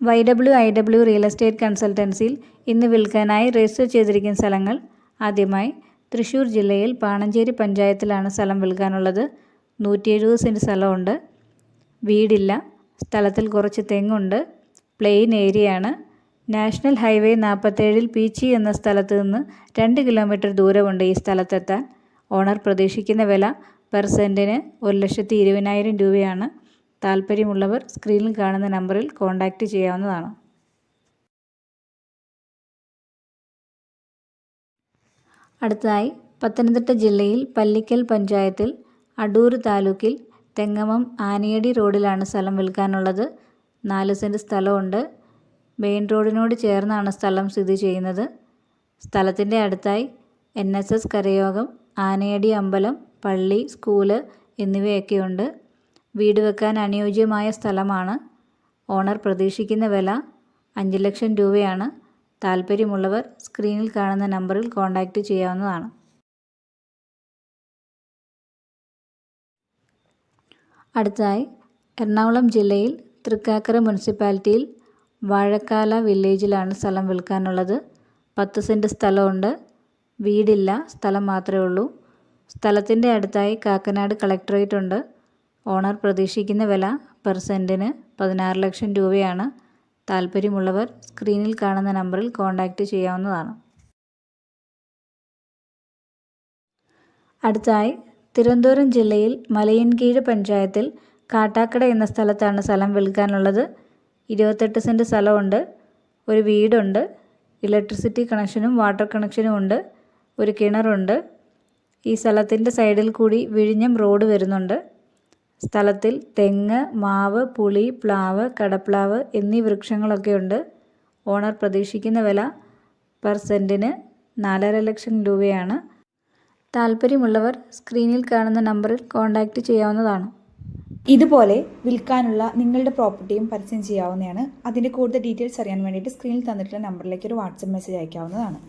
YWIW real estate കൺസൾട്ടൻസിയിൽ ഇന്ന് വിൽക്കാനായി register ചെയ്തിരിക്കുന്ന സ്ഥലങ്ങൾ. ആദ്യമായി തൃശ്ശൂർ ജില്ലയിൽ പാണഞ്ചേരി പഞ്ചായത്തിലാണ് സ്ഥലം വിൽക്കാനുള്ളത്. 170 സെൻറ്റ് സ്ഥലമുണ്ട്. വീടില്ല. സ്ഥലത്തിൽ കുറച്ച് തെങ്ങുണ്ട്. പ്ലെയിൻ ഏരിയയാണ്. നാഷണൽ ഹൈവേ 47-ൽ പീച്ചി എന്ന സ്ഥലത്ത് നിന്ന് 2 കിലോമീറ്റർ ദൂരമുണ്ട് ഈ സ്ഥലത്തെത്താൻ. ഓണർ പ്രതീക്ഷിക്കുന്ന വില പെർ സെൻറ്റിന് 1,20,000 രൂപയാണ്. താല്പര്യമുള്ളവർ സ്ക്രീനിൽ കാണുന്ന നമ്പറിൽ കോൺടാക്റ്റ് ചെയ്യാവുന്നതാണ്. അടുത്തതായി പത്തനംതിട്ട ജില്ലയിൽ പള്ളിക്കൽ പഞ്ചായത്തിൽ അടൂർ താലൂക്കിൽ തെങ്ങമം ആനിയടി റോഡിലാണ് സ്ഥലം വിൽക്കാനുള്ളത്. 4 സെൻറ്റ് സ്ഥലമുണ്ട്. മെയിൻ റോഡിനോട് ചേർന്നാണ് സ്ഥലം സ്ഥിതി ചെയ്യുന്നത്. സ്ഥലത്തിൻ്റെ അടുത്തായി NSS കരയോഗം, ആനയടി അമ്പലം, പള്ളി, സ്കൂള് എന്നിവയൊക്കെയുണ്ട്. വീട് വെക്കാൻ അനുയോജ്യമായ സ്ഥലമാണ്. ഓണർ പ്രതീക്ഷിക്കുന്ന വില 5 ലക്ഷം രൂപയാണ്. താല്പര്യമുള്ളവർ സ്ക്രീനിൽ കാണുന്ന നമ്പറിൽ കോൺടാക്റ്റ് ചെയ്യാവുന്നതാണ്. അടുത്തതായി എറണാകുളം ജില്ലയിൽ തൃക്കാക്കര മുനിസിപ്പാലിറ്റിയിൽ വാഴക്കാല വില്ലേജിലാണ് സ്ഥലം വിൽക്കാനുള്ളത്. 10 സെൻറ്റ് സ്ഥലമുണ്ട്. വീടില്ല. സ്ഥലം മാത്രമേ ഉള്ളൂ. സ്ഥലത്തിൻ്റെ അടുത്തായി കാക്കനാട് കളക്ടറേറ്റ് ഉണ്ട്. ഓണർ പ്രതീക്ഷിക്കുന്ന വില പെർ സെൻറ്റിന് 16 ലക്ഷം രൂപയാണ്. താല്പര്യമുള്ളവർ സ്ക്രീനിൽ കാണുന്ന നമ്പറിൽ കോൺടാക്റ്റ് ചെയ്യാവുന്നതാണ്. അടുത്തതായി തിരുവനന്തപുരം ജില്ലയിൽ മലയൻകീഴ് പഞ്ചായത്തിൽ കാട്ടാക്കട എന്ന സ്ഥലത്താണ് സ്ഥലം വിൽക്കാനുള്ളത്. 28 സെൻറ്റ് സ്ഥലമുണ്ട്. ഒരു വീടുണ്ട്. ഇലക്ട്രിസിറ്റി കണക്ഷനും വാട്ടർ കണക്ഷനും ഉണ്ട്. ഒരു കിണറുണ്ട്. ഈ സ്ഥലത്തിൻ്റെ സൈഡിൽ കൂടി വിഴിഞ്ഞം റോഡ് വരുന്നുണ്ട്. സ്ഥലത്തിൽ തെങ്ങ്, മാവ്, പുളി, പ്ലാവ്, കടപ്ലാവ് എന്നീ വൃക്ഷങ്ങളൊക്കെ ഉണ്ട്. ഓണർ പ്രതീക്ഷിക്കുന്ന വില പെർ സെൻറ്റിന് 4.5 ലക്ഷം രൂപയാണ്. താല്പര്യമുള്ളവർ സ്ക്രീനിൽ കാണുന്ന നമ്പറിൽ കോൺടാക്റ്റ് ചെയ്യാവുന്നതാണ്. ഇതുപോലെ വിൽക്കാനുള്ള നിങ്ങളുടെ പ്രോപ്പർട്ടിയും പരസ്യം ചെയ്യാവുന്നതാണ്. അതിൻ്റെ കൂടുതൽ ഡീറ്റെയിൽസ് അറിയാൻ വേണ്ടിയിട്ട് സ്ക്രീനിൽ തന്നിട്ടുള്ള നമ്പറിലേക്ക് ഒരു വാട്സപ്പ് മെസ്സേജ് അയക്കാവുന്നതാണ്.